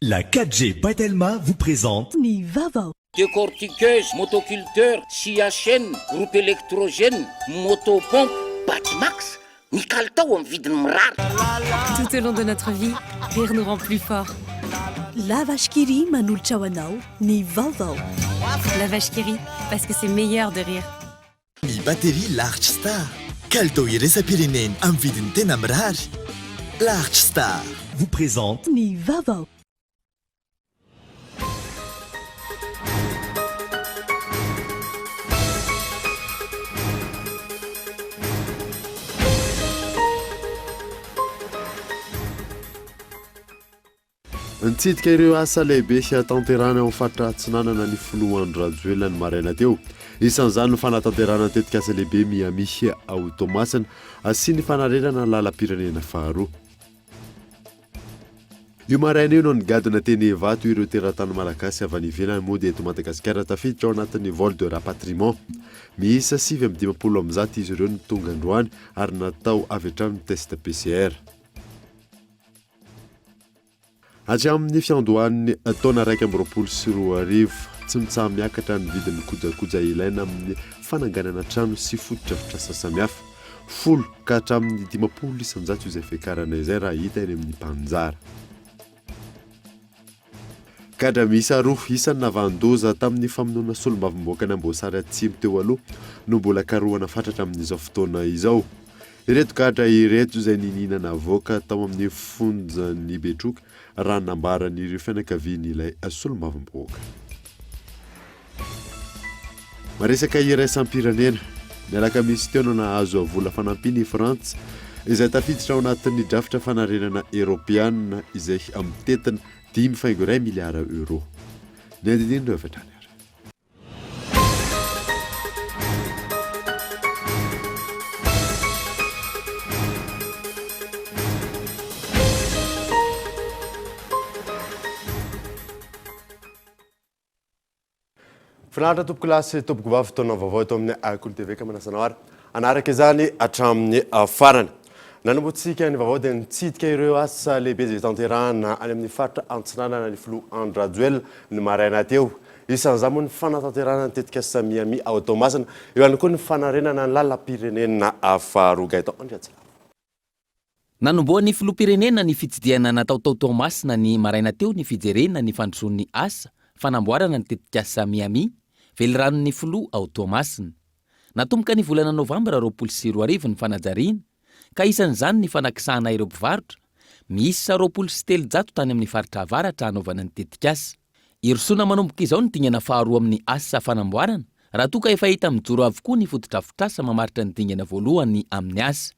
La 4G Batelma vous présente Nivava. Décortiqueuse, motoculteur, scie à chaîne, groupe électrogène, motopompe, Batmax, Nickel tao amin'ny vidiny mirary. Tout au long de notre vie, rire nous rend plus forts. La vache qui rit manolotra ho anao ny vaovao. La vache qui rit, parce que c'est meilleur de rire. Ny batterie Large Star. Kalitao iraisam-pireneny amin'ny vidiny tena mirary. Large Star vous présente ny vaovao. Nitsidika ireo asa lehibe sy hatanterana ao amin'ny faritra Atsinanana ny Filohan'ny Rajoelina ny maraina teo. Isan'izany ny fanatanterana tetika asa lehibe Miami ao Toamasina sy ny fanarenana lalam-pirenena faharoa. Io maraina io no nigadona teny Evato ireo teratany malagasy avy any ivelany moa dia eto Madagasikara tafiditra ao anatin'ny vol de rapatriement. Miisa 750 izy ireo ny tonga androany ary natao avy hatrany ny test PCR. Hatramin'ny fiandohan'ny taona 2024 tsy mitsaha miakatra ny vidin'ny kojakoja ilaina amin'ny fananganana trano sy fotodrafitrasa samihafa. 10 ka hatramin'ny 50 isanjato izay fiakarana izay raha hita eny amin'ny mpanjara. Kadra miisa 2 isan'ny navandoza tamin'ny famonoana solombavamboaka ny Amboasary Atsimo teo aloha no mbola karohana fatratra amin'izao fotoana izao. Ireto kadra ireto izay nininana avoaka tao amin'ny fonjan'ny Betroka raha nambaran'ireo fianakavian'ilay solombavamboaka. Maresaka iraisam-pirenena, miaraka misy teo no nahazo vola fanampiny i Frantsa izay tafiditra ao anatin'ny drafitra fanarenana Eoropeana izay amin'ny tetiny 5.1 miliara euro. Ny andinindreo avy hatrany. Finaritra tompoko lasy tompoko vavy fotoana vaovao eto amin'ny Akolo TV ka manasanao ary anaraka izany hatramin'ny farany. Nanombotsika ny vaovao dia nitsidika ireo asa lehibe izay tanterahana any amin'ny faritra Antsinanana ny Filohan'ny Rajoelina ny maraina teo. Isan'izany moa ny fanatanterahana tetika sa Miami ao Toamasina, eo ihany koa ny fanarenana ny lalam-pirenena faharoa gaitao Andriatsila. Nanomboan'ny filoham-pirenena ny fitsidiana natao tao Toamasina ny maraina teo ny fijerena ny fandrosoan'ny asa fanamboarana ny tetika sa Miami Veliranon'ny filoha ao Toamasina. Natomboka ny volana Novambra 2024 ny fanajariana, ka isan'izany ny fanakisahana ireo mpivarotra, miisa 23 tany amin'ny faritra avaratra hanaovana ny tetika asa. Irosoana manomboka izao ny dingana faharoa amin'ny asa fanamboarana, raha toa ka efa hita mijoro avokoa ny fotodrafitrasa mamaritra ny dingana voalohany amin'ny asa.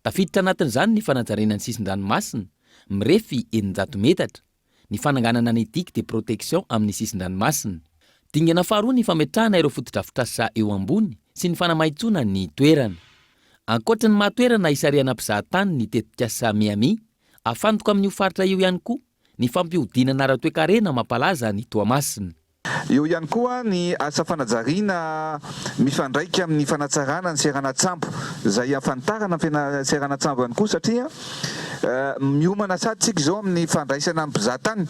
Tafiditra anatin'izany ny fanajariana ny sisin-dranomasina, mirefy 900 metatra, ny fananganana ny digue de protection amin'ny sisin-dranomasina. Dingana faharoa ny fametrahana ireo fotodrafitrasa eo ambony sy ny fanamaitsona ny toerana. Ankoatra ny mahatoerana isariana mpizahatany ny tetika sa Miami, afantoka amin'io faritra io ihany koa ny fampihodinana ara-toekarena mampalaza ny Toamasina. Eo ihany koa ny asa fanajariana mifandraika amin'ny fanatsarana ny seranatsambo izay afantarana ny seranatsambo ihany koa satria miomana sady tsika izao amin'ny fandraisana amin'ny mpizahatany.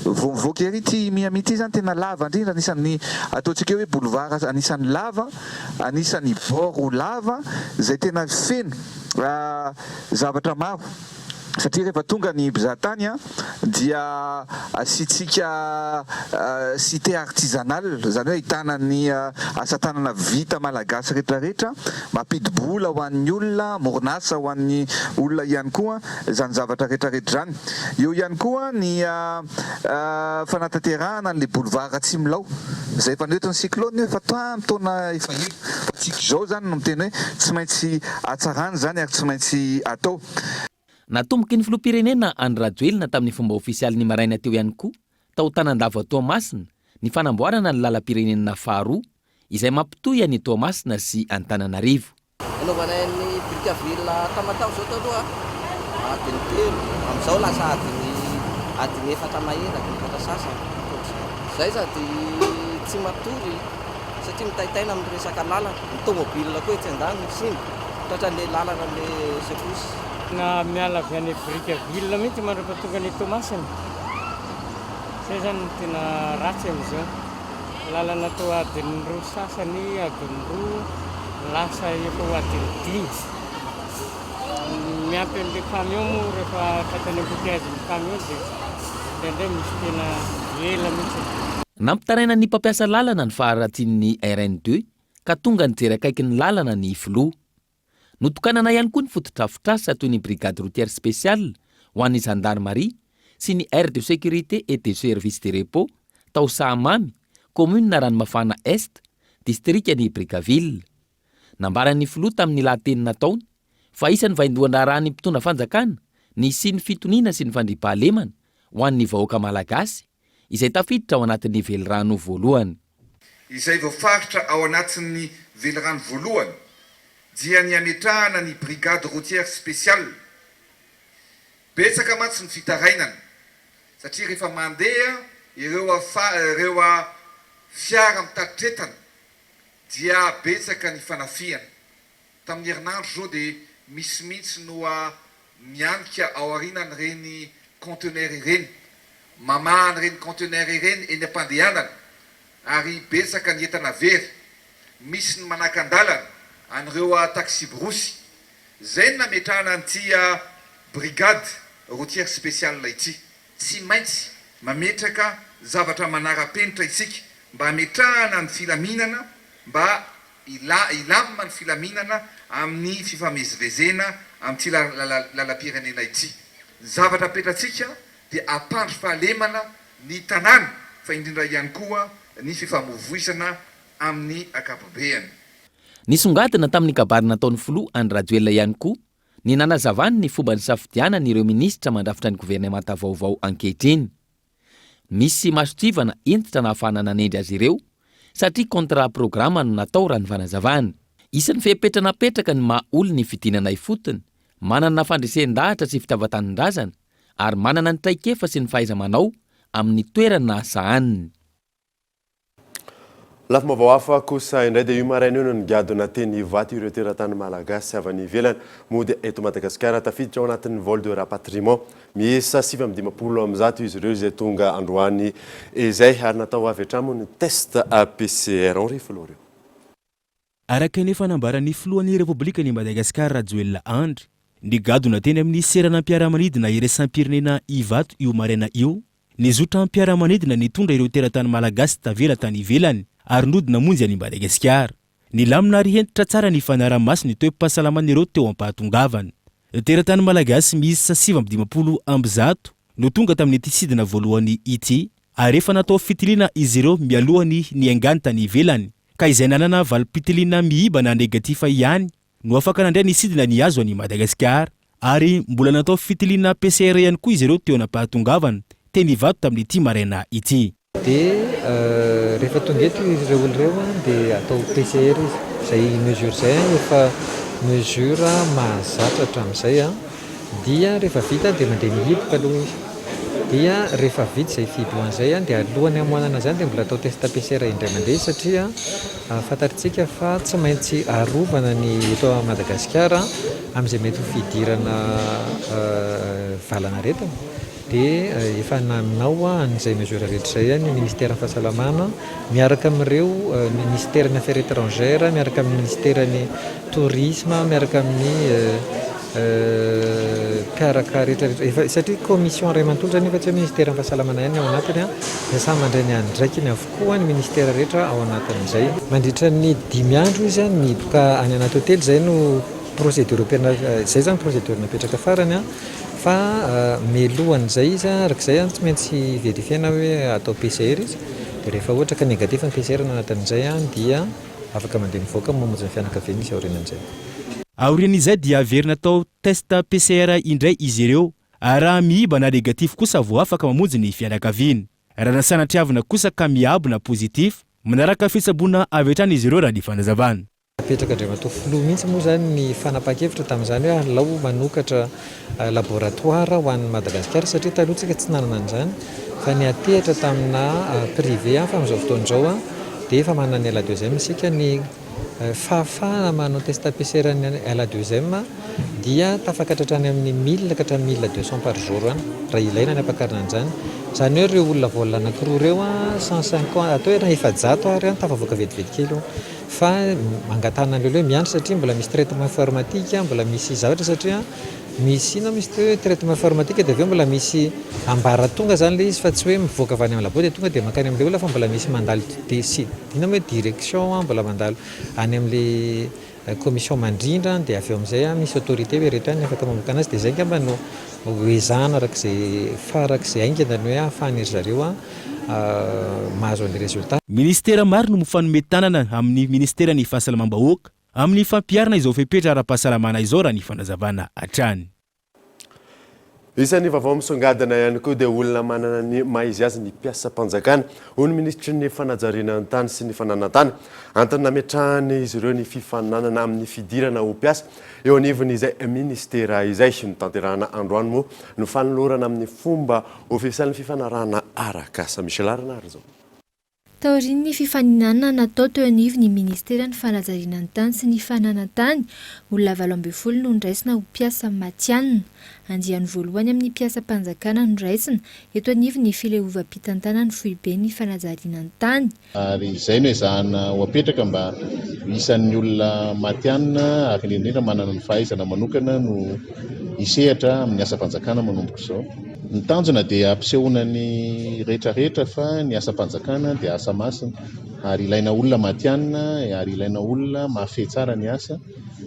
Voavoaka ery ty Miami ity zany tena lava indrindra, anisan'ny ataontsika hoe boulevard anisan'ny lava, anisan'ny bord lava izay tena feno zavatra maro. Satria rehefa tonga ny mpizahatany dia asitsika cité artisanale, zany hoe ahitana ny asa tanana vita malagasy rehetrarehetra, mampidi-bola ho an'ny olona, moronasa ho an'ny olona ihany koa zany zavatra rehetrarehetra zany. Eo ihany koa ny fanatanterahana an'le boulevard Atsimilao izay efa noetin'ny cyclone efa taona efa io. Tsika izao zany no miteny hoe tsy maintsy hatsarana zany ary tsy maintsy atao. Natomboky ny filoham-pirenena any Rajoelina tamin'ny fomba ofisialy ny maraina teo ihany koa tao Tanandava Toamasina ny fanamboarana ny lalam-pirenena faharoa izay mampitohy any Toamasina sy Antananarivo. Anaovana ny Brickaville tamatao zao taloha adiny 3 amin'izao lasa adiny 4 maheraky ny fatasasa. Zay sady tsy matory satria mitahitaina amin'ny resaka lalana, ny tômôbilina koa etsy andany simba tratran'le lalana amin'le sekosy. Na miala avy any Brickaville mihitsy mandrapatonga ny Toamasina. Zay zany tena ratsy amin'izao. Lalana tao adiny roa sasany, adiny roa, lasa efa ho adiny dimy. Miampy an'ilay camion moa rehefa fatany embouteillage ny camion dia indraindray misy tena ela mihitsy. Nampitaraina ny mpampiasa lalana ny faharatsian'ny RN2 ka tonga nijery akaiky ny lalana ny filoha. Notokanana ihany koa ny fotodrafitrasa toy ny brigade routière spéciale ho an'ny gendarmerie sy ny aire de sécurité et de service de repos tao Sahamamy, commune Ranomafana Est, distriktan'ny Brickaville. Nambaran'ny filoha tamin'ny lahatenina taony fa isan'ny vaindoana raha ny mpitondra fanjakana ny sy ny fitoniana sy ny fandriampahalemana ho an'ny vahoaka malagasy izay tafiditra ao anatin'ny velirano voalohany. Izay voafaritra ao anatin'ny velirano voalohany dia ny ametrahana ny brigade routière spéciale. Betsaka mantsy ny fitarainana satria rehefa mandeha ireo fiara mitatitretana dia betsaka ny fanafiana. Tamin'ny herinandro zao dia misy mihitsy no mianika ao aorianany reny conteneur ireny, mamahany reny conteneur ireny eny am-pandehanana ary betsaka ny entana very. Misy ny manakandalana an'ireo taxi brosy. Zay nametrahana an'ity brigade routière spéciale ity. Tsy maintsy mametraka zavatra manara-penitra isika mba hametrahana ny filaminana, mba ilamina ny filaminana amin'ny fifamezivezena amin'ity lalam-pirenena ity. Zavatra petratsika dia ampandry fahalemana ny tanàna fa indrindra ihany koa ny fifamoivoizana amin'ny akapobeany. Nisongadina tamin'ny kabary nataon'ny filoha Andry Rajoelina ihany koa ny nanazavany ny fomba ny safidianana ireo minisitra mandrafitra ny governemanta vaovao ankehitriny. Misy masotrivana entitra na ahafahana nanendry azy ireo satria contrat programa no natao raha ny fanazavana. Isan'ny fepetranapetraka ny maha olona ny fidinana ifotony, manana fandresendahatra sy fitaovan-tanindrazana ary manana ny traikefa sy ny fahaiza-manao amin'ny toerana asa aniny. Lafa mavao hafa kosa indray dia io maraina io no nigadona teny vaty ireo teratany malagasy avy any ivelany mody eto Madagasikara tafiditra ao anatin'ny vol de rapatriement miisa 720 izy ireo izay tonga androany izay ary natao avy hatramo ny test PCR Henri Floreo. Araka ny fanambaran'ny filohan'ny Repoblikan'i Madagasikara Rajoelina Andry, nigadona teny amin'ny seranam-piaramanidina iraisam-pirenena Ivato io maraina io, nizotra am-piaramanidina nitondra ireo teratany malagasy tavela tany ivelany ary nodina monjy any Madagasikara. Nilamina ary hentitra tsara ny fanaraha-maso ny toe-pahasalaman'ireo teo ampahatongavany. Teratany malagasy miisa 750 no tonga tamin'ny tisidina voalohany ity ary efa natao fitiliana izy ireo mialohany ny angany tany ivelany ka izay nanana valim-pitiliana mihibana negatifa ihany no afaka nandray ny sidina ny azo any Madagasikara ary mbola natao fitiliana PCR ihany koa izy ireo teo ampahatongavany teny Ivato tamin'ity maraina ity. Dia rehefa tonga eto ireo olon'ireo dia atao PCR izay mesure zay efa mesure mahazatra hatramin'izay dia rehefa vita dia mandeha mihiboka aloha izy. Dia rehefa vita izay fihibohan'izay dia alohany hamoanana zany dia mbola atao test PCR indray mandeha satria fantatritsika fa tsy maintsy arovana ny eto Madagasikara amin'izay mety ho fidirana valanaretana. Dia efa nanao an'izay mesure rehetra izay ny ministère fahasalamana miaraka amin'ireo ministère ny affaires étrangères, miaraka amin'ny ministère ny tourisme, miaraka amin'ny mpiaraka rehetrarehetra satria commission ray manontolo zany efa tsy ministère fahasalamana ihany ao anatiny dia samy mandray ny andraikiny avokoa ny ministère rehetra ao anatin'izay. Mandritra ny 5 andro izy mihiboka any anaty hôtely zay no procédure zay zany procédure napetraka farany fa melohan'izay izy arak'izay tsy maintsy verifiena hoe atao PCR izy dia rehefa ohatra ka négatif ny PCR no anatin'izay dia afaka mandeha mivoaka mamonjy ny fianakaviana izy aorianan'izay. Aorian'izay dia averina atao test PCR indray izy ireo ary raha mihiba na negatif kosa vao afaka mamonjy ny fianakaviana. Raha nasanatriavina kosa ka miabo na positif manaraka fitsaboana avy hatrany izy ireo raha ny fanazavana. Apetraka andriamatao filoha mihitsy moa zany ny fanapahan-kevitra tamin'izany hoe alao manokatra laboratoire ho an'ny Madagasikara satria taloha tsika tsy nanana an'izany fa ny atehitra tamina privé fa amin'izao fotoan'izao dia efa manana ny L2M isika ny fahafahana manao test PCR ny L2M dia tafakatra hatrany amin'ny 1000 ka hatramin'ny 1200 par jour raha ilaina ny ampakarana an'izany Izany hoe ireo olona vola anankiroa ireo 150 atao hoe raha efajato ary tafavoaka vetivety kely fa mangatana an'ireo hoe miandry satria mbola misy traitement informatique mbola misy zavatra satria misy misy traitement informatique dia aveo mbola misy ambaratonga zany le izy fa tsy hoe mivoaka avy any amin'ny labo dia tonga dia makany amin'ilay olona fa mbola misy mandalo hoe direction mbola mandalo any amin'ilay commission mandrindra dia avy eo amin'izay misy autorité hoe rehetra ny afaka mamoaka anazy dia izay ngamba no hoezana arak'izay farak'izay aingana hoe ahafahan'iry zareo mahazo an'ilay résultat. Ministera maro no mifanome tanana amin'ny ministera ny fahasalamam-bahoaka amin'ny fampiarana izao fepetra ara-pahasalamana izao raha ny fanazavana hatrany. Isan'ny vaovao misongadina ihany koa dia olona manana ny maizy azy ny mpiasam-panjakana ho ny ministry ny fanajariana ny tany sy ny fananantany antony nametrahany izy ireo ny fifananana amin'ny fidirana ho mpiasa eo anivon'izay ministera izay ny tanterahana androany moa no fanolorana amin'ny fomba ofisialy fifanarahana arakasa. Michel Arnard zao. Taorian'ny fifaninana natao teo anivy ny ministera ny fanajariana ny tany sy ny fananantany olona 12 no niraisina ho mpiasa matianina. Andiany voalohany amin'ny mpiasam-panjakana no raisina eto anivy ny fileovam-pitantana ny foibe ny fanajariana ny tany. Ary izay no ezahana ho apetraka mba isan'ny olona matianina ary indrindra manana ny fahaizana manokana no isehatra amin'ny asa-panjakana manomboka izao. Ny tanjona dia ampisehoana ny rehetrarehetra fa ny asa-panjakana dia asa masina ary ilaina olona matianina ary ilaina olona mahafehy tsara ny asa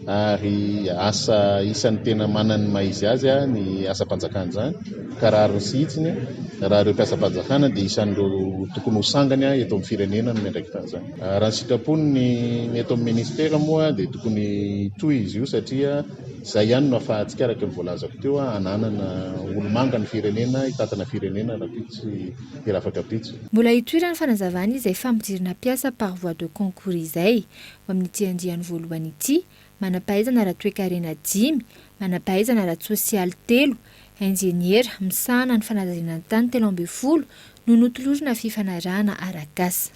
ary asa isan'ny tena manana ny maizy azy ny asa-panjakana zany ka raha rositsiny raha ireo mpiasa-panjakana dia isan'ireo tokony ho sangany eto amin'ny firenena no miandraikitra zany. Raha ny sitrapony ny eto amin'ny ministera moa dia tokony toy izy io satria izay ihany no ahafahantsika araka ny voalazako teo hananana olomanga ny firenena hitatana firenena rapitsy irafaka pitsy. Mbola hitoira ny fanazavana izay fampidirana mpiasa par voie de concours izay ho amin'ity andiany voalohany ity manam-pahaizana ara-toekarena 5 manam-pahaizana ara-sosialy 3 injeniera misahana ny fanajariana ny tany 13 no notolorina fifanarahana arakasa.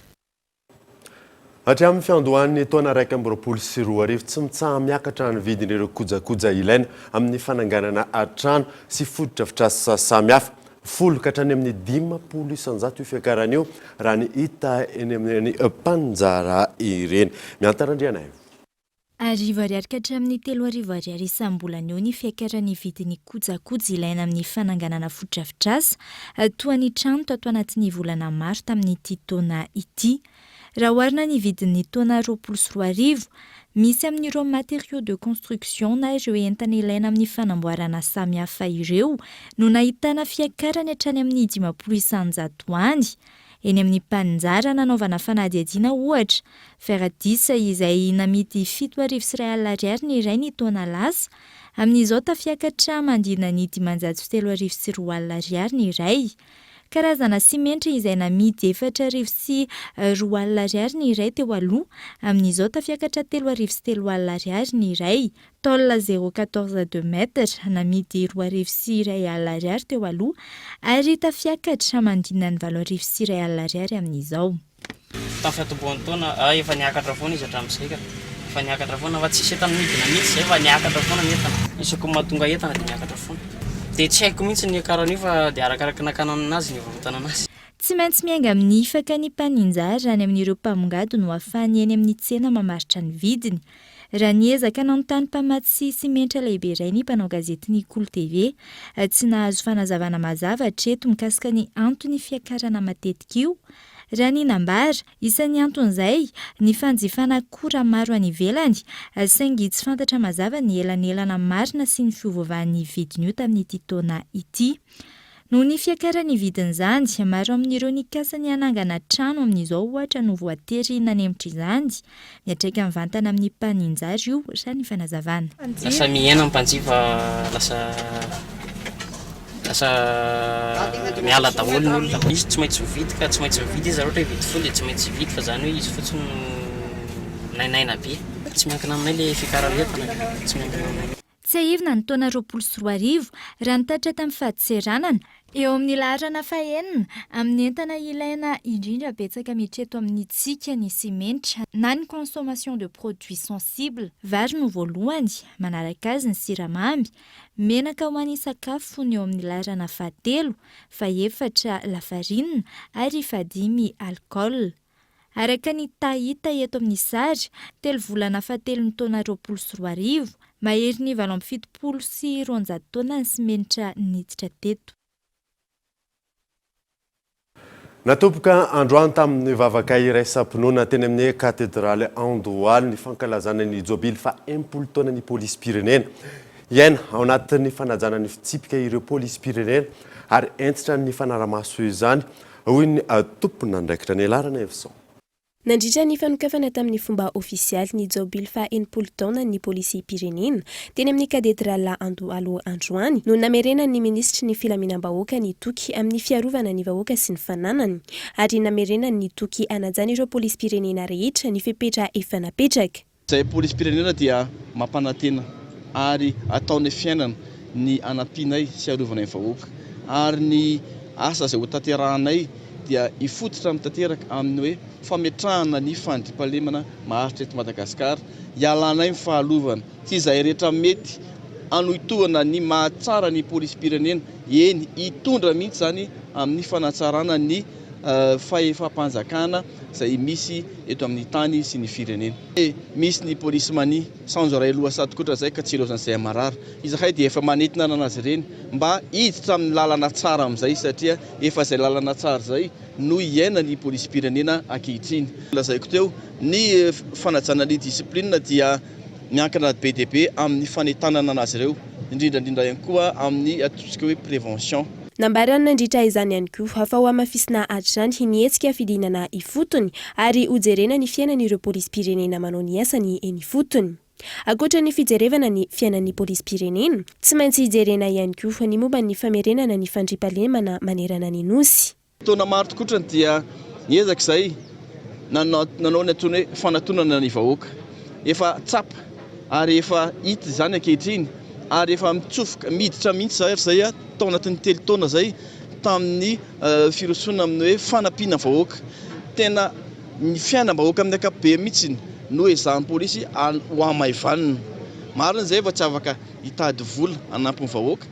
Hatramin'ny fiandohan'ny taona 2024 tsy mitsaha miakatra ny vidin'ireo kojakoja ilaina amin'ny fananganana trano sy fotodrafitrasa samihafa 10 katrany amin'ny 50 isanjato fiakarana io raha ny hita eny amin'ny mpanjara ireny. Miantarandriana io. Arivo ariary hatramin'ny 3 arivo ariary isam-bolana eo ny fiakaran'ny vidin'ny kojakoja ilaina amin'ny fananganana fotodrafitrasa toa ny trano tato anatin'ny volana maro tamin'ity taona ity. Raha oharina ny vidin'ny taona 2024 misy amin'ireo matériaux de construction na ireo entana ilaina amin'ny fanamboarana samihafa ireo no nahitana fiakarany hatrany amin'ny 50 isanjato any. Eny amin'ny mpanjara nanaovana fanadihadiana ohatra feradisa izay namidy 7,000 ariary ny iray ny taona lasa amin'izao tafiakatra mandina ny 503,000 ariary ny iray. Karazana simenitra izay namidy 4,000 ariary ny iray teo aloha amin'izao tafiakatra 3,000 ariary ny iray. Tôle 0,14 metre namidy 2,1 ariary teo aloha ary tafiakatra mandina ny 4,1 ariary amin'izao. Tafiatoboan'ny taona efa niakatra foana izy hatramin'izay ka efa niakatra foana fa tsisy entana midina mihitsy zay fa niakatra foana ny entana isako mahatonga entana dia niakatra foana. Dia tsy haiko mihitsy ny akaran'io fa dia arakaraka nakanana anazy ny varotana anazy. Tsy maintsy mianga amin'ny ifaka ny mpaninjara any amin'ireo mpamongady no ahafahany eny amin'ny tsena mamaritra ny vidiny. Raha niezaka nanontany mpamatsy sy simenitra lehibe iray ny mpanao gazety ny Cool TV tsy nahazo fanazavana mazava hatreto mikasika ny antony fiakarana matetika io. Raha ny nambara isan'ny anton'izay ny fanjifana akora maro any ivelany saingy tsy fantatra mazava ny elanelana marina sy ny fiovaovan'ny vidiny io tamin'ity taona ity. Noho ny fiakarany vidin'izany maro amin'ireo nikasany hanangana trano amin'izao ohatra no voatery nanemitra izany. Miatraika mivantana amin'ny mpaninjara io raha ny fanazavana. Lasa mihena mpanjifa lasa miala daholo ny olona. Izy tsy maintsy mividy ka tsy maintsy mividy izy ohatra hividy foana dia tsy maintsy mividy fa izany hoe izy fotsiny nainaina be. Tsy miankina aminay ilay fiakarana entana tsy miankina aminay. Tsy ahivina ny taona 2024 raha nitatra tamin'ny fahadiseranana Eo amin'ny laharana fahenina amin'ny entana ilaina indrindra betsaka mihitsy eto amin'ny tsika ny simenitra na ny consommation de produits sensibles, vary no voalohany, manaraka azy ny siramamy, menaka ho an'ny sakafo ny eo amin'ny laharana fahatelo, faefatra lafarinina ary fadimy alcool. Araka ny tahita eto amin'ny sary, 3 volana fahatelo ny taona 2024, mahery ny 7 sy 900 taona ny simenitra niditra teto. Natomboka androany tamin'ny vavaka iray sampinoana teny amin'ny katedraly Andohalo ny fankalazana ny jobily fa 10 taona ny polisy pirenena. Iaina ao anatin'ny fanajana ny fitsipika ireo polisy pirenena ary entitra ny fanaramaso izany hoy ny tompony andraikitra ny alarana Evson. Nandritra ny fanokafana tamin'ny fomba ofisialy ny jobily fa 10 taona ny polisy pirenena teny amin'ny katedraly Andohalo androany no namerena ny ministry ny filaminam-bahoaka ny toky amin'ny fiarovana ny vahoaka sy ny fananany ary namerena ny toky anajana ireo polisy pirenena rehetra ny fepetra efa napetraka. Izay polisy pirenena dia mampanantena ary ataony fiainana ny anampianay sy arovana ny vahoaka ary ny asa izay ho tanterahanay dia ifototra mitanteraka amin'ny hoe fametrahana ny fandriampahalemana maharitra eto Madagasikara, ialanay fahalovana tsy izay rehetra mety anoitoana ny mahatsara ny polisy pirenena, eny hitondra mihitsy zany amin'ny fanatsarana ny fahefa-panjakana izay misy eto amin'ny tany sy ny firenena. Misy ny polisy mani sanjo ray lohasady kotra zay ka tsy ilozan'izay marara. Izahay dia efa manetona ananazy ireny mba hiditra amin'ny lalana tsara amin'izay satria efa izay lalana tsara zay no iaina ny polisy pirenena ankehitriny. Lazaiko teo ny fanajana ny disiplinina dia miankina be dia be amin'ny fanetanana anazy ireo, indrindrandrindra ihany koa amin'ny atosika hoe prévention. Nambarana nandritra izany ihany koa hafa ho amafisina atrany hinietsika fidinana ifotony ary ujerena ny fiainan'ireo polisy pirenena manao ny asany eny ifotony. Akoatra ny fijerevana ny fiainan'ny polisy pirenena, tsy maintsy hijerena ihany koa ny momba ny famerenana ny fandriampahalemana manerana ny nosy. Taona maro tokotrany dia niezaka izay nanao ny antony hoe fanatonana ny vahoaka. Efa tsapa ary efa hita izany ankehitriny ary efa mitsofoka miditra mihitsy zay tao anatin'ny 3 taona zay tamin'ny firotsona amin'ny hoe fanampiana vahoaka. Tena ny fiainam-bahoaka amin'ny ankapobeny mihitsy no ezahany polisy ho amaivanina. Marina izay efa tsy afaka hitady vola hanampy ny vahoaka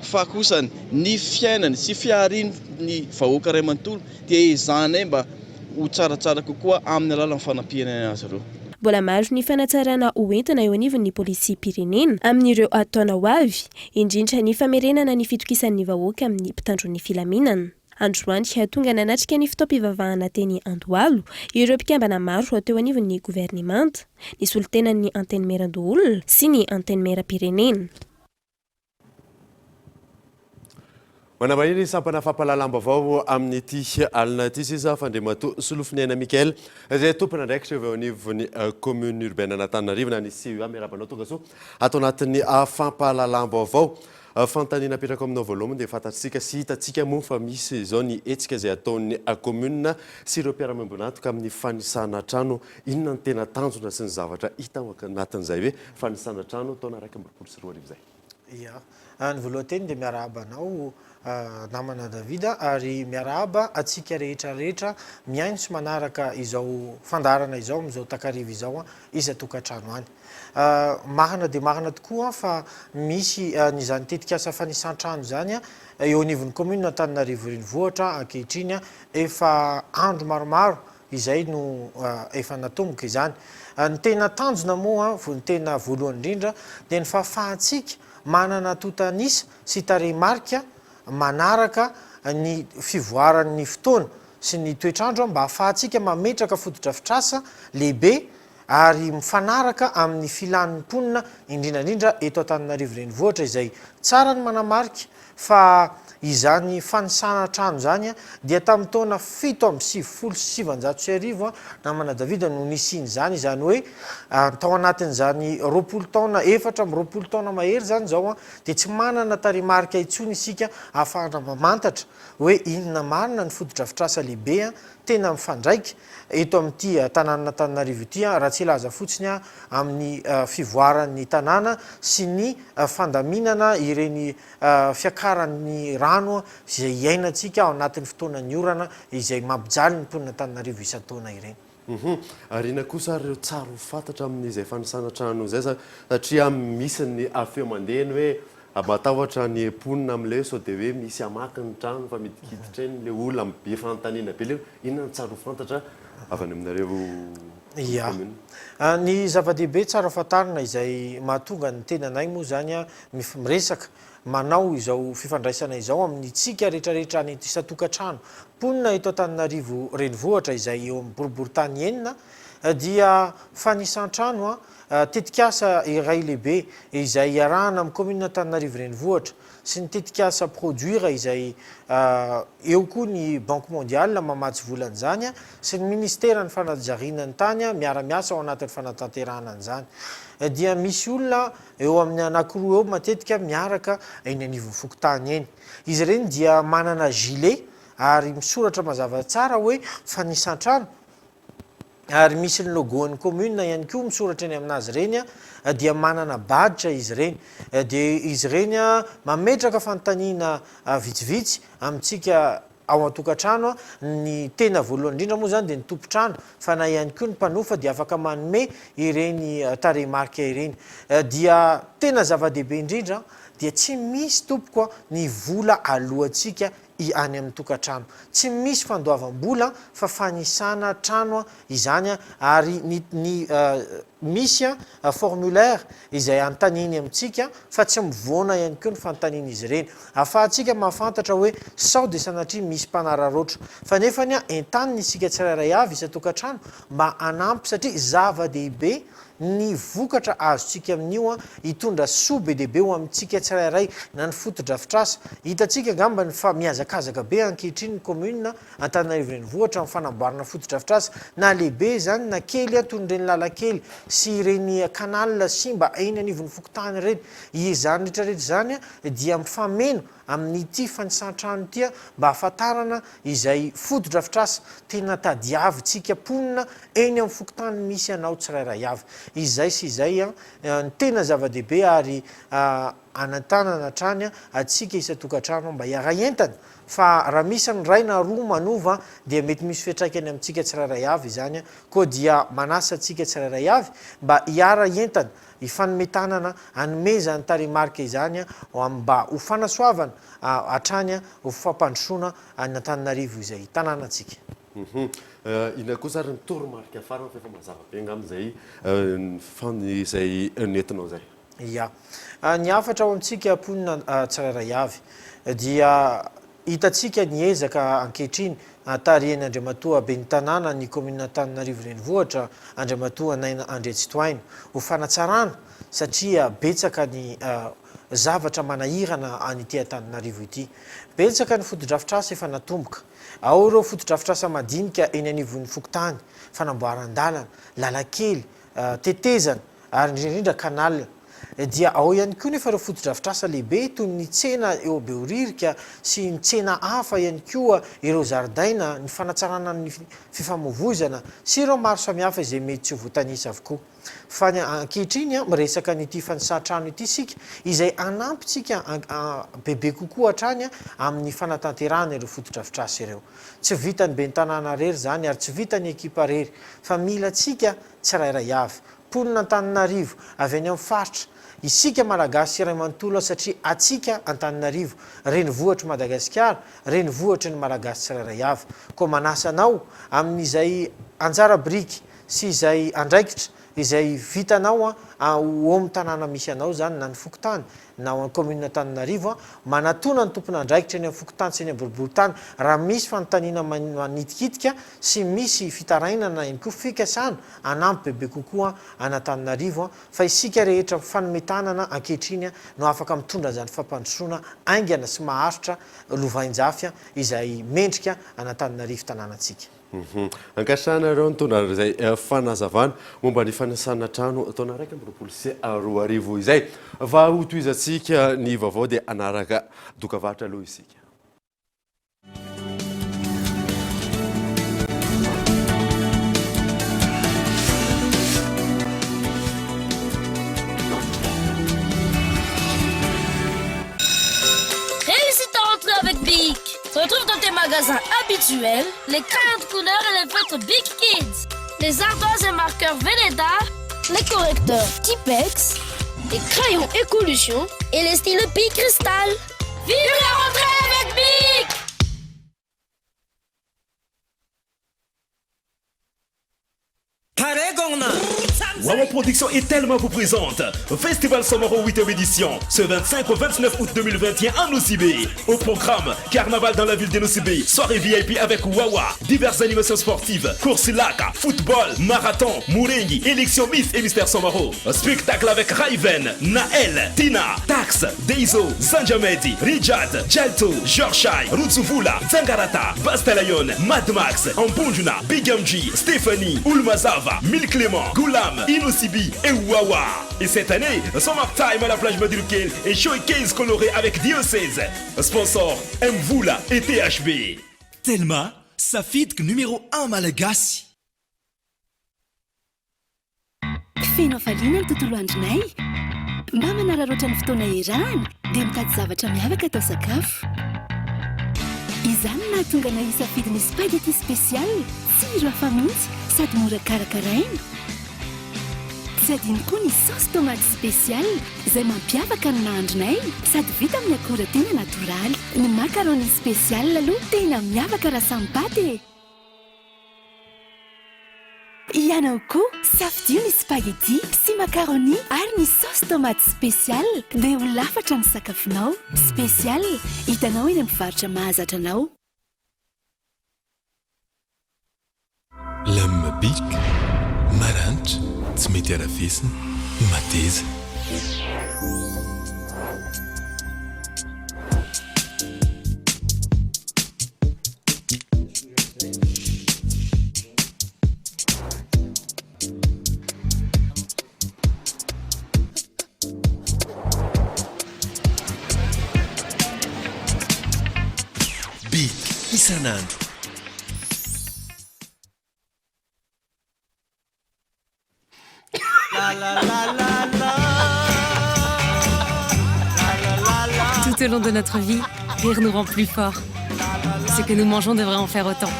fa kosa ny fiainany sy fiariny ny vahoaka ray manontolo dia ezahanay mba ho tsaratsara kokoa amin'ny alalan'ny fanampiana azy ireo. Mbola maro ny fanatsarana hoentina eo anivon'ny polisy pirenena amin'ireo ataona ho avy, indrindra ny famerenana ny fitokisan'ny vahoaka amin'ny mpitandron'ny filaminana. Androany tonga nanatrika ny fitaom-pivavahana teny Andohalo ireo mpikambana maro teo anivon'ny gouvernemanta, ny solitenan'ny anteny meran-doolona sy ny anteny mera-pirenena. Manamahiny sampana fampalalam-baovao amin'ny ity alina ity sisa Fandriamato Solofinaina Mikael izay tompona andraikitra eo anivon'ny commune urbaine Antananarivo na ny CUA miarabanao tonga so atao anatin'ny fampalalam-baovao fantanina petraka aminao voalohany dia fantatsika sy hitatsika moa fa misy izao ny etsika izay ataon'ny commune sy ireo mpiara-miombonatoka amin'ny fanisana trano inona ny tena tanjona sy ny zavatra hita anatin'izay hoe fanisana trano taona 2024 zay. Ia, ny voalohany dia miarahaba anao namana Davida ary miarahaba atsika rehetra miaino sy manaraka izao fandarana izao amin'izao takariva izao isan-tokantrano any. Marina dia marina tokoa fa misy nyzany tetikasa fanisan-trano zany eo anivon'ny commune Antananarivo renivohitra ankehitriny efa andro maromaro izay no efa natomboka izany. Ny tena tanjona moa ny tena voalohany indrindra dia ny fahafahantsika manana totanisa sy tarehimarika manaraka ny fivoaran'ny fotoana sy ny toetrandro mba ahafahantsika mametraka fotodrafitrasa lehibe ary mifanaraka amin'ny filan'ny mponina indrindrandrindra eto Antananarivo renivohitra izay tsara ny manamarika fa izany fanisana trano zany dia tamin'ny taona 7 namana Davida no nisiny zany izany hoe tao anatin'izany 20 taona 4 taona mahery zany zao dia tsy manana tarehimarika intsony isika ahafahana mamantatra hoe inona marina ny fotodrafitrasa lehibe tena mifandraika eto amin'ity tanàna Antananarivo ity raha tsy laza fotsiny amin'ny fivoaran'ny tanàna sy ny fandaminana ireny fiakaran'ny rano rano izay iainantsika ao anatin'ny fotoanany orana izay mampijaly ny mponina Antananarivo isan-taona ireny. Arina kosa reo tsara ho fantatra amin'izay fanisana trano zay satria misy ny afeo mandehany hoe matahotra ny mponina amin'ilay sao dia hoe misy amaky ny trano fa midikiditra eny le olona be fanontaniana be leo inona ny tsara ho fantatra avy any aminareo ia ny zava-dehibe tsara fantarina izay mahatonga ny tenanay moa zany a miresaka manao izao fifandraisana izao amin'ny tsika rehetrarehetra ny isa-tokantrano mponina eto Antananarivo renivohitra izay eo amin'ny boriboritany enina dia fanisan-trano tetikasa iray lehibe izay iarahana amin'ny commune Antananarivo renivohitra sy ny tetikasa produire izay eo koa ny Banque mondiale mamatsy volan'izany sy ny ministera ny fanajarinany tany miara-miasa ao anatin'ny fanatanterahana an'izany dia misy olona eo amin'ny anankiroa eo matetika miaraka eny anivon'ny fokotany eny izy ireny dia manana gilet ary misoratra mazava tsara hoe fanisan-trano ary misy ny logoan'ny commune ihany koa misoratra eny aminazy ireny dia manana baditra izy ireny dia izy ireny mametraka fanontaniana vitsivitsy amintsika ao an-tokantrano ny tena voalohany indrindra moa zany dia ny tompo-trano fa na ihany koa ny mpanofa dia afaka manome ireny taremarika ireny dia tena zava-dehibe indrindra dia tsy misy tompoka ny vola alohantsika any amin'ny tokantrano tsy misy fandoavam-bola fa fanisana trano izany ary ny misy formulaire izay antaniny amintsika fa tsy mivoana ihany koa ny fanontaniana izy ireny ahafahantsika mahafantatra hoe sao dia sanatria misy mpanararoatra fa nefany entaniny isika tsirairay avy isa-tokantrano mba anampy satria zava-dehibe ny vokatra azontsika amin'io hitondra soa be dehibe ho amintsika tsirairay na ny fotodrafitrasa hitantsika ngamba ny fa miazakazaka be ankehitriny ny commune Antananarivo renivohitra amin'ny fanamboarana fotodrafitrasa na lehibe zany na kely toy ny reny lalakely sy ireny canal simba eny anivon'ny fokotany ireny izany rehetrarehetra zany dia mifameno amin'ity fanisan-trano ity mba hafantarana izay fotodrafitrasa tena tadiavintsika mponina eny amin'ny fokotany misy anao tsirairay avy izay sy izay ny tena zava-dehibe ary anantanana trany atsika isa-tokantrano mba hiara entana fa raha misy ny ray na roa manova dia mety misy fiatraikany amintsika tsirairay avy izany koa dia manasa atsika tsirairay avy mba hiara entana ifanometanana anomeza ny taremarika izany mba ho fanasoavana hatrany ho fampandrosoana any Antananarivo izay tanànatsika. Ina koa zary ny toromarika farany fa efa mazava be ngamin'izay izay nentinao zay. ia ny afatra ao amintsika mponina tsirairay avy dia hitatsika ny ezaka ankehitriny tarihany Andriamatoa be ny tanàna ny commune Antananarivo renivohitra Andriamatoa Naina Andriatsitoaina ho fanatsarana satria betsaka ny zavatra manahirana anyty Antananarivo ity betsaka ny fotodrafitrasa efa natomboka ao ireo fotodrafitrasa madinika eny anivon'ny fokotany fanamboaran-dalana lalakely tetezana ary indrindra canal dia ao ihany koa nefa ireo fotodrafitrasa lehibe toy ny tsena eo Behoririka sy ny tsena hafa ihany koa ireo zaridaina ny fanatsarana ny fifamovoizana sy ireo maro samihafa izay mety tsy ho voatanisa avokoa fa ankehitriny miresaka nyity fanisan-trano ity sika izay anampytsika bebe kokoa hatrany amin'ny fanatanterahana ireo fotodrafitrasa ireo tsy vitany be ny tanàna rery zany ary tsy vitany ekipa rery fa mila tsika tsirairay avy mponina Antananarivo avy any amin'ny faritra isika malagasy iray manontolo satria atsika Antananarivo renivohitra Madagasikara renivohitra ny malagasy tsirairay avy koa manasanao amin'izay anjara biriky sy izay andraikitra izay vitanao ao amin'ny tanàna misy anao zany na ny fokotany na ao amin'ny commune Antananarivo manatona ny tompona andraikitra eny amin'ny fokotany sy eny amin'ny boriboritany raha misy fanontaniana manitikitika sy misy fitarainana ihany koa fikasana anampy bebe kokoa Antananarivo fa isika rehetra fanometanana ankehitriny no afaka mitondra zany fampandrosoana aingana sy maharitra lovainjafy izay mendrika Antananarivo tanànatsika. Ankasitrahana ireo nitondra izay fanazavana momba ny fanasana trano taona raiky amby roapolo sy roa arivo izay va ho toizantsika ny vaovao dia anaraka dokavatra aloha isika. Réussis ta rentrée avec magasins habituels, les crayons de couleur et les feutres Big Kids, les ardoises et marqueurs Velleda, les correcteurs Tipex, les crayons Écolution et les stylos Bic Cristal. Vive la rentrée avec Bic! Wawa Production et tellement vous présente Festival Somaro 8e édition ce 25 au 29 août 2021 à Nosibé. Au programme, carnaval dans la ville de Nosibé, soirée VIP avec Wawa, diverses animations sportives, courses lac, football, marathon, mourengi, élection Miss et Mystère Somaro. Spectacle avec Raven, Naël, Tina, Tax, Deizo, Zanjamedi, Rijad, Jalto, Jorshai, Rutsuvula, Zangarata, Bastalayon, Mad Max, Ambunjuna, Bigamji, Stéphanie, Ulmazava, Mille Clément, Goulam, Inosibi et Wawa. Et cette année, Summer Time à la plage Madrukel et showcase coloré avec Diocèse. Sponsor Mvula et THB. Telma, Safidk numéro 1 malagasy. Feno faliana ny tontolo andronay mba manararoatra ny fotoana irany dia mitady zavatra miavaka atao sakafo. Izany nahatonga na hisafidy ny spaghetti spécial tsiro hafa mihitsy sady mora karakaraina. Tsy adino koa ny sauce tomate spécial izay mampiavaka ny nahandronay sady vita amin'ny akora tena natoraly. Ny macaroni spécial aloha tena miavaka raha samy paty. Ianao koa safidio ny spaghetti sy macaroni ary ny sauce tomate spécial dia ho lafatra ny sakafonao. Spécial hitanao eny amin'ny faritra mahazatra anao. Lame Bic, maranitra, tsy mety arafesina, mateza. Bic, isanandro. Tout au long de notre vie, rire nous rend plus forts. Ce que nous mangeons devrait en faire autant.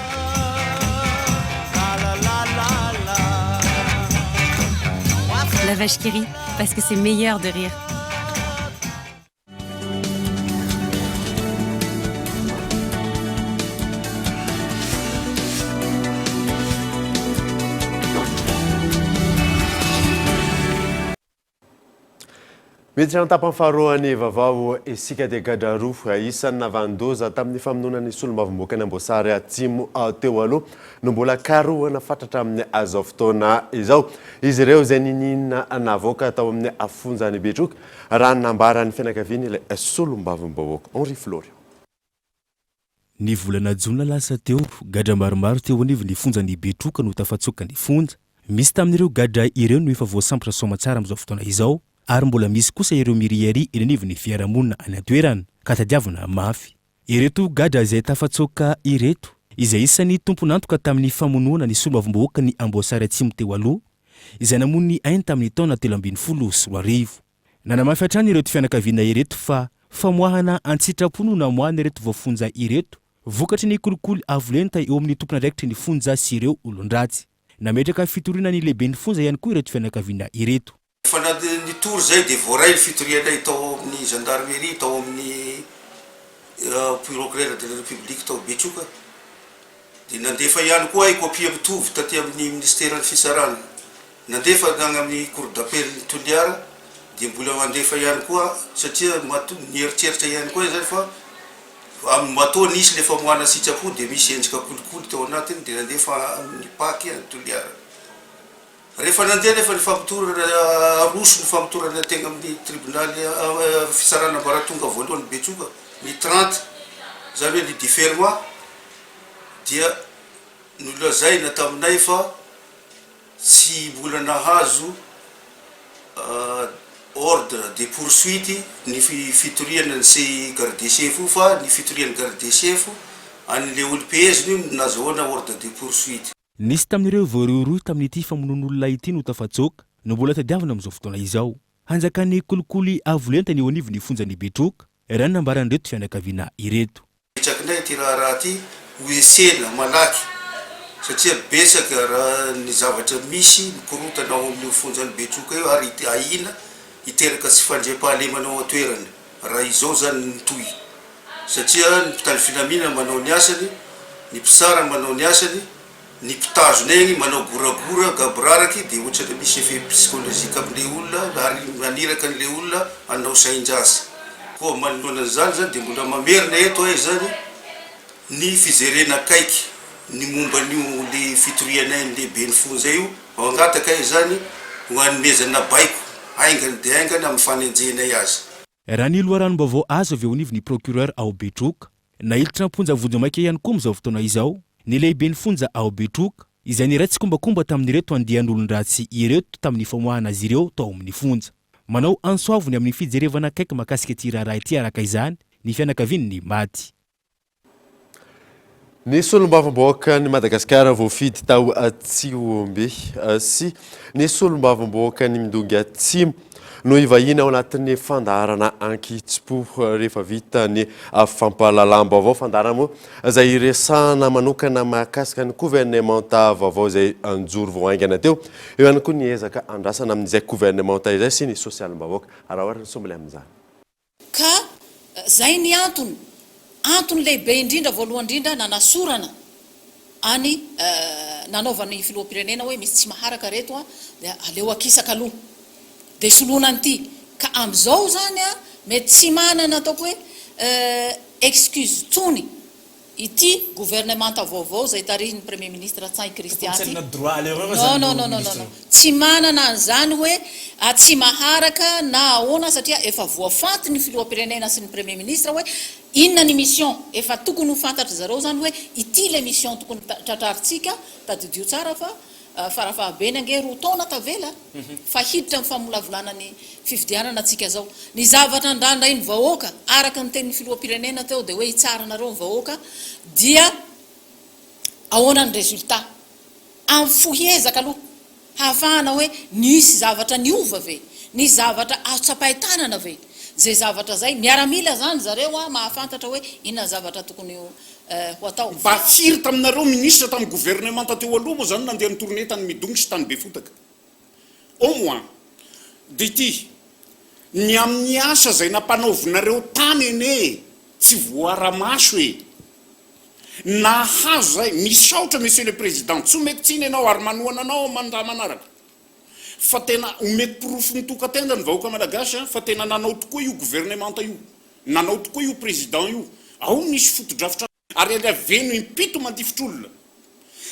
La vache qui rit, parce que c'est meilleur de rire. Miditra ny tapany faharoany vaovao isika dia gadra roa isan'ny navandoza tamin'ny famonoana ny solombavamboaka ny Amboasary Atsimo teo aloha no mbola karohana fatratra amin'ny azo fotoana izao. Izy ireo izay nininina navoaka tao amin'ny afonjany Betroka raha nambarany fianakaviany ilay solombavamboaka. Henri Florio. Ny volana Jona lasa teo gadra maromaro teo anivo ny fonjany Betroka no tafatsoka ny fonja. Misy tamin'ireo gadra ireo no efa voasambotra soma tsara amin'izao fotoana izao. Ary mbola misy kosa ireo miriary eny anivony fiarahamonina any atoerana ka tadiavana mafy. Ireto gadra izay tafatsoka ireto izay isan'ny tompon'antoka tamin'ny famonoana ny solombavamboaka ny Amboasary Atsimo teo aloha izay namono ny ainy tamin'ny taona 2014. Nanamafy hatrany ireto fianakaviana ireto fa famoahana an-tsitrapo no namoahana ireto voafonja ireto vokatry ny kolikoly avolenta eo amin'ny tompona andraikitry ny fonja sy ireo olon-dratsy. Nametraka fitoriana ny lehibe ny fonja ihany koa ireto fianakaviana ireto. Fana ny tour zay dia voaray ny fitoriana tao amin'ny gendarmerie tao amin'ny procureur de la République tao Betroka dia nandefa ihany koa kopia mitovy taty amin'ny ministère ny fisarana nandefa agny amin'ny cour d'appel ny Toliara dia mbola mandefa ihany koa satria nieritseritra ihany koa zay fa amin'ny bateau nisy le famoahana sitrapo dia misy endrika kolikoly tao anatiny dia nandefa amin'ny paky ny Toliara. Rehefa nandeha nefa ny fampitorana aroso ny fampitorana tegna amin'ny tribunaly fisarana ambaratonga voalohany Betroka ny 30 zany hoe ny différement dia nolazaina taminay fa tsy mbola nahazo ordre de poursuite ny fitoriana ny garde des chefs fa ny fitoriana garde des chefs an'le olo-PS no nazahoana ordre de poursuite. Nisy tamin'ireo voaroaroa tamin'ity famonon'olona ity no tafatsoka no mbola tadiavana amin'izao fotoana izao. Hanjakan'ny kolikoly avolenta ny eo anivony fonjany Betroka raha nambaran'ireto fianakaviana ireto. Itsakinay ty raha ty hoesena malaky satria besaka raha ny zavatra misy mikorotanao amin'ny fonjany Betroka io ary ahina hiteraka tsy fandriam-pahalemana atoerany raha izao zany nitoy satria ny mpitandro filaminana manao ny asany, ny mpisara manao ny asany, ny mpitazona egny manao goragora gaboraraky dia ohatrany misy effet psychologique amin'le olona ary maniraka an'le olona anao sain-jasa. Koa manoloana an'izany zany dia mbola mamerina eto ay zany ny fizerena akaiky ny momba an'io le fitorianay lehibe ny fonja io ao angataka ay zany ho anomezana baiko aingany dia aingany amin'ny fanenjenay azy. Raha ny loharanom-baovao azo avy eo anivon'ny procureur ao Betroka nahilitra mponja vonjamaika ihany koa amin'izao fotoana izao ny lehibe ny fonja ao Betroka izay niratsy kombakomba tamin'ireto andian'olon-dratsy ireto tamin'ny famoahana azy ireo tao amin'ny fonja. Manao ansoavony amin'ny fijerevana akaiky mahakasika ity raharaha ity araka izany ny fianakavian'ny maty. Ny solombavamboaka ny Madagasikara voafidy tao Tsiombe sy ny solombavamboaka ny Mindongy Atsimo no ivahiny ao anatin'ny fandarana Ankitsipo rehefa vita ny fampahalalam-baovao fandarana moa izay resahana manokana mahakasika ny gouvernementa vaovao izay anjoro voaingana teo eo ihany koa ny ezaka andrasana amin'izay gouvernementa izay sy ny sosialim-bahoaka arahoara ny sombole amin'izany. Ka zay ny antony lehibe indrindra voalohany indrindra nanasorana any nanaovan'ny filoham-pirenena hoe misy tsy maharaka reto dia aleo akisaka aloha dia soloana an'ity ka amin'izao zany mety tsy manana ataoko hoe excuse tsony ity gouvernementa vaovao zay tarihin'ny premier ministre Tsay Christiany non tsy manana an'izany hoe tsy maharaka na ahoana satria efa voafanty ny filoham-pirenena sy ny premier ministre hoe inona ny mission efa tokony ho fantatra zareo zany hoe ity le mission tokony tratraritsika tadidio tsara fa farafahabeny ange roa taona tavela fa hiditra amin'ny famolavolana ny fifidianana atsika zao ny zavatra andrandray ny vahoaka araka ny tenin'ny filoham-pirenena teo dia hoe hitsaranareo ny vahoaka dia ahoana ny resultat amin'ny fohiezaka aloha hahafahana hoe nisy zavatra niova ve ny zavatra azo-tsapahitanana ve zay zavatra zay miaramila zany zareo mahafantatra hoe inona zavatra tokony ho atao. Bafiry taminareo ministre tamin'ny gouvernementa teo aloha moa zany nandeha ny tournée tany Midongy sy tany Befotaka. Au moins dia ity ny amin'ny asa zay nampanaovinareo tany ene tsy voara-maso e nahazo zay misaotra monsieur le président tsy omeko tsiny ianao ary manohana anao manaraka fa tena omeko porofo mitokatenda ny vahoaka malagasy fa tena nanao tokoa io gouvernementa io nanao tokoa io président io ao misy fotodrafitra ary alaveno impito mandifotr'olona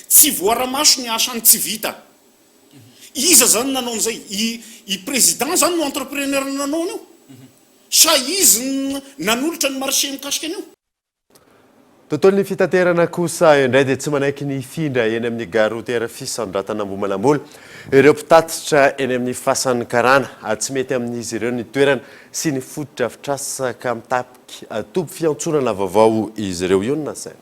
tsy voara-maso ny asany tsy vita iza zany nanao an'izay i président zany no entrepreneur nanao an'io sa izy nanolotra ny marché mikasika an'io. Tontolon'ny fitaterana kosa indray dia tsy manaiky ny findra eny amin'ny gare routière fisandratana Ambohimanamboly ireo mpitatitra eny amin'ny fasan'ny karana tsy mety amin'izy ireo ny toerana sy ny fotodrafitrasa ka mitapiky tobo fiantsonana vaovao izy ireo io na saina.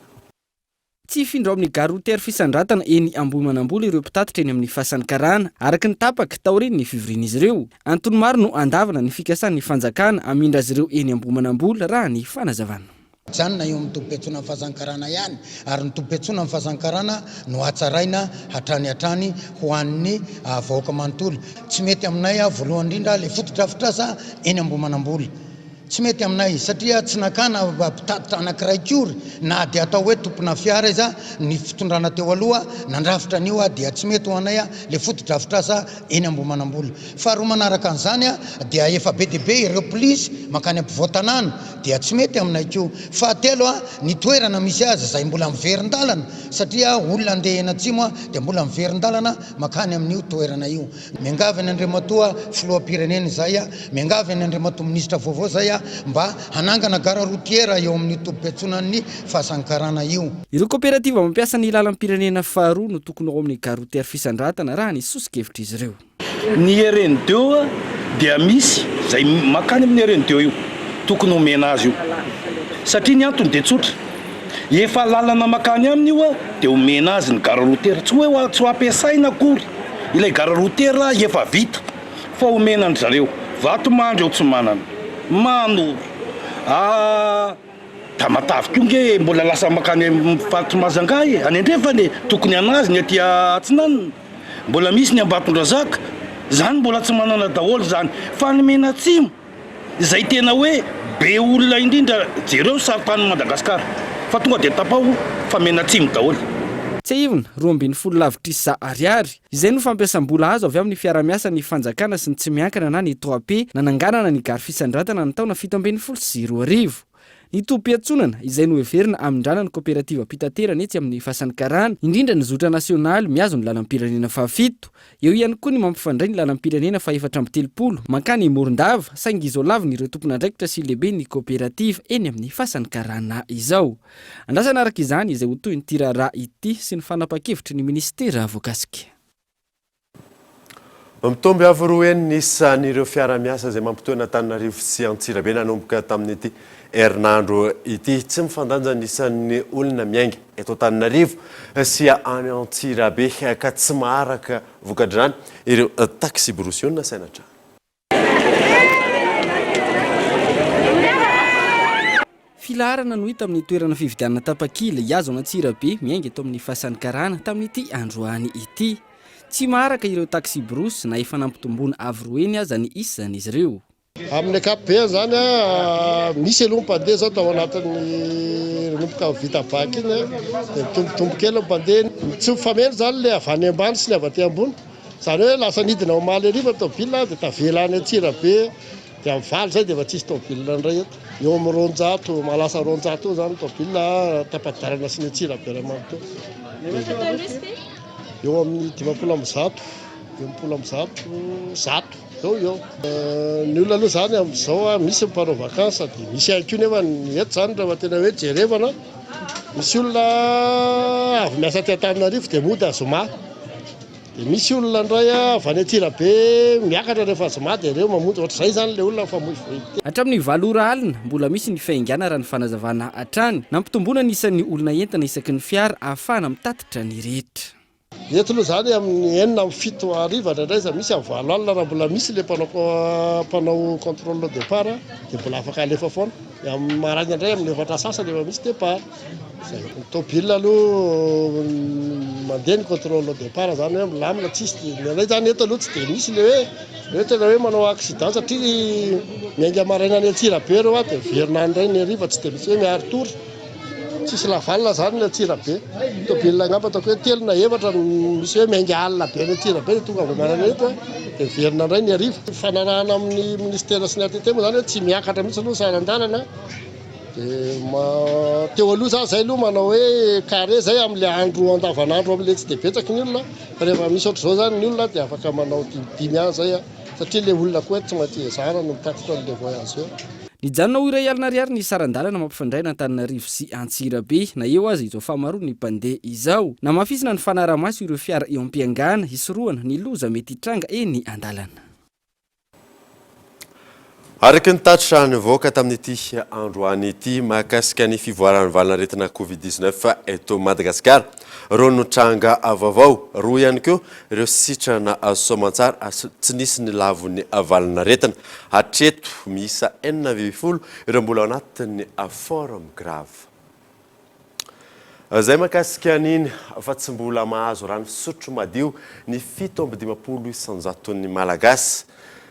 Tsy findra amin'ny gare routière fisandratana eny Ambohimanamboly ireo mpitatitra eny amin'ny fasan'ny karana araka ny tapaka taoriny ny fivorian'izy ireo. Antony maro no andavana ny fikasan'ny fanjakana amindra azy ireo eny Ambohimanamboly raha ny fanazavana. Janona io mitobim-piantsoana amin'ny fahasankarana ihany ary ny tobim-piantsoana amin'ny fahasankarana no hatsaraina hatrany ho an'ny vahoaka manontolo. Tsy mety aminay voalohany indrindra ilay fotodrafitrasa eny Ambohimanamboly. Tsy mety aminay satria tsy nakana mpitatitra anankiray kory na dia atao hoe tompona fiara iza ny fitondrana teo aloha nandrafitra an'io dia tsy mety ho anay ilay fotodrafitrasa eny Ambohimanamboly. Faharoa manaraka an'izany dia efa be dia be ireo polisy makany ampivoatanana dia tsy mety aminay koa. Fahatelo ny toerana misy azy zay mbola miverin-dalana satria olona andeha eny atsimo dia mbola miverin-dalana makany amin'io toerana io. Miangavy ny Andriamatoa filoham-pirenena zay miangavy ny Andriamatoa ministra vaovao zay mba hanangana gare routière eo amin'ny tobim-piantsonan'ny fahasankarana io. Ireo coopérative mampiasa ny lalam-pirenena faharoa no tokony ao amin'ny gare routière fisandratana raha ny sosokevitra izy ireo. Ny RN2 dia misy zay makany amin'ny RN2 io tokony omena azy io satria ny antony dia tsotra efa lalana makany aminy io dia omena azy ny gare routière tsy hoe tsy ampiasaina akory ilay gare routière efa vita fa omena ny zareo vatomandry eo tsy manana manoro da matavy konge mbola lasa makany mifatotry mazangay any andrefany tokony anazy ny aty Atsinanana mbola misy ny Ambatondrazaka zany mbola tsy manana daholo zany fa nomena atsimo izay tena hoe be olona indrindra jereo saritany Madagasikara fa tonga dia tapao fa mena atsimo daholo. Tsy ivona 12 lavitra ariary izay no fampiasam-bola azo avy amin'ny fiara-miasa ny fanjakana sy ny tsy miankana na ny 3P nananganana ny gary fisandratana ny taona 17 Ny tompiatsonana izay no heverina amindranany kooperativa pitaterana etsy amin'ny fasan'ny Karana indrindra ny zotra nasionaly miazo ny lalam-pirenena fahafito eo ihany koa ny mampifandray ny lalam-pirenena fa 430 mankany Morondava saingy izao laviny ireo tompon'andraikitra sy lehibe ny kooperativa eny amin'ny fasan'ny Karana izao. Andrasana araka izany izay ho toy ny tirara ity sy ny fanapa-kevitry ny ministera voakasika. Mitomby avy roa eny isan'ireo fiara-miasa izay mampitoana Antananarivo sy Antsirabe nanomboka tamin'ny ity herinandro ity tsy mifandanja ny isan'ny olona miainga eto Antananarivo sy any Antsirabe ka tsy maharaka vokadrany ireo taxi brosiona sainatra. Filarana no hita amin'ny toerana fividianana tapakila Iazo Antsirabe miainga eto amin'ny fasan'ny Karana tamin'ity androany ity. Tsy maharaka ireo taxi brus na efa nampitomboana avy roa eny aza ny isan'izy ireo. Amin'ny ankapobeny zany misy aloha mpandeha zao tao anatin'ny nomboka vita baky iny mitombotombo kely mpandeha tsy mifameno zany le avy any ambany sy ny avy aty ambony zany hoe lasa nidina omaly ariva tôbila dia tavela any Antsirabe dia mivaly zay dia efa tsisy tôbila ndray eto eo amin'ny ronjato malasa ronjato zany tôbila tapadarana sy ny Antsirabe ramanto eo amin'ny 50 zato eo ny olona aloha zany amin'izao misy mpanao vakansa dia misy haiko nefa eto zany raha tena hoe jerevana misy olona avy miasa ty Antananarivo dia mody Zoma dia misy olona ndray avy any Antsirabe miakatra rehefa Zoma dia ireo mamonjy ohatr'izay zany le olona famoivoy. Hatramin'ny 7 ora alina mbola misy ny faingana raha ny fanazavana hatrany nampitomboana ny isan'ny olona entana isaky ny fiara ahafahana mitatitra ny rehetra. Eto aloha zany amin'ny 4 ndray za misy amin'ny 7 alina raha mbola misy le mpanao contrôle départ dia mbola afaka alefa foana amin'ny maraina indray amin'ny 4 sasany efa misy départ. Ny tôbila aloha mandeha ny contrôle départ zany hoe milamina tsisy nalay zany eto aloha tsy dia misy le hoe tena hoe manao accident satria miainga maraina any Antsirabe reo dia verina indray ny ariva tsy dia misy hoe miaro tory. Tsisy lavalina zany ny Antsirabe tôbila ngamba ataoko hoe 3 na 4 misy hoe miainga alina be ny Antsirabe tonga avy marana eto dia verina indray ny ariva. Fanarahana amin'ny ministera sy ny ATT moa zany hoe tsy miakatra mihitsy aloha saran-dalana dia teo aloha zany zay aloha manao hoe carré zay amin'le andro andavanandro amin'le tsy dia betsaka ny olona fa rehefa misy ohatr'izao zany ny olona dia afaka manao 5 any zay satria le olona koa tsy maintsy ezahana no mitatitra an'le voyage eo. Nijanona ho iray alina ariary ny sarandalana mampifandray na Antananarivo sy Antsirabe na eo azy izao fahamarony ny mpandeha izao na mafisina ny fanaramaso ireo fiara eo am-piangana hisoroana ny loza mety hitranga eny andalana. Araky ny tatitra nivoaka tamin'ity androany ity mahakasika ny fivoarany valinaretina Covid-19 eto Madagasikara reo no tranga vaovao roa ihany koa ireo sitrana soamantsara tsy nisy ny lavony valinaretina hatreto miisa 9 ireo mbola ao anatin'ny forme grave. Zay mahakasika an'iny fa tsy mbola mahazo rano fisotro madio ny 720 isanjaton'ny malagasy.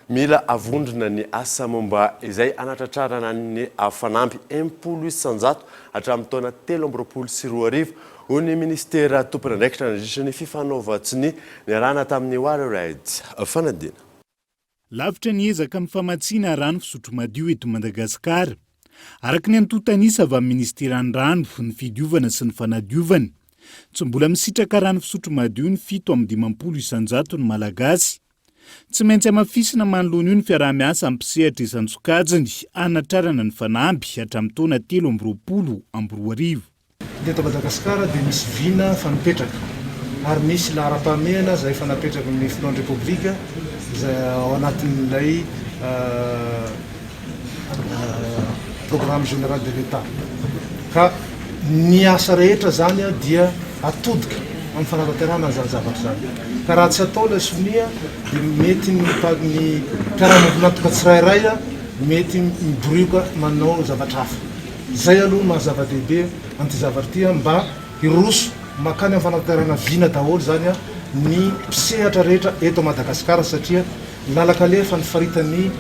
Mila avondrina ny asa momba izay anatratrarana ny fanampy 10 isanjato hatramin'ny taona 2022 ho ny ministera tompony andraikitra nandritra ny fifanaovatsiny ny rana tamin'ny Waterred fanadina. Lavitra ny ezaka amin'ny famatsiana rano fisotro madio eto Madagasikara. Araka ny antotanisa avy amin'ny ministeran'ny rano ny fidiovana sy ny fanadiovana. Tsy mbola misitraka rano fisotro madio ny 720 isanjato ny malagasy. Tsy maintsy amafisina manoloana io ny fiaraha-miasa ampisehatra isan-tsokajiny anatrarana ny fanamby hatramin'ny taona 2022. Eto Madagasikara dia misy vina fanapetraka ary misy laharam-pahamehana izay fanapetraka amin'ny filohan'ny Repoblika izay ao anatin'ilay programme général de l'État. Ka ny asa rehetra zany dia atodika amin'ny fanatanterahana zany zavatra zany. Ka raha tsy atao ilay sonia dia mety ny mpiara-mavonatoka tsirairay mety miboroka manao zavatra hafa. zay aloha mahazava-dehibe anty zavatra ty mba iroso makany amin'ny fanatarana vina daholo zany a ny mpisehatra rehetra eto Madagasikara satria lalaka alefa ny faritan'ny